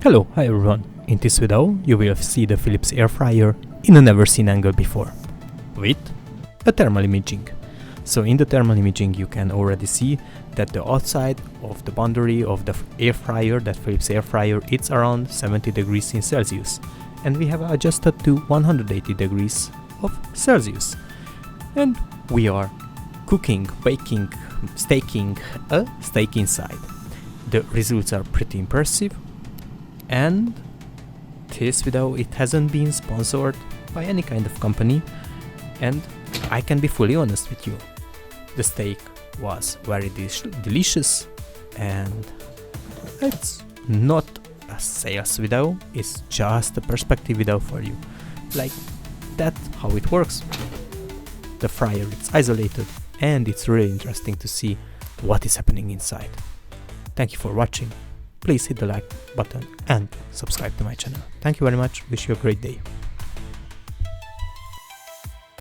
Hello, hi everyone. In this video you will see the Philips Airfryer in a never seen angle before, with a thermal imaging. So in the thermal imaging you can already see that the outside of the boundary of the airfryer, that Philips Airfryer, it's around 70 degrees in Celsius, and we have adjusted to 180 degrees of Celsius, and we are cooking, baking, staking a steak inside. The results are pretty impressive, and this video, it hasn't been sponsored by any kind of company, and I can be fully honest with you. The steak was very delicious, and it's not a sales video, it's just a perspective video for you. Like, that's how it works. The fryer, it's isolated, and it's really interesting to see what is happening inside. Thank you for watching. Please hit the like button and subscribe to my channel. Thank you very much. Wish you a great day.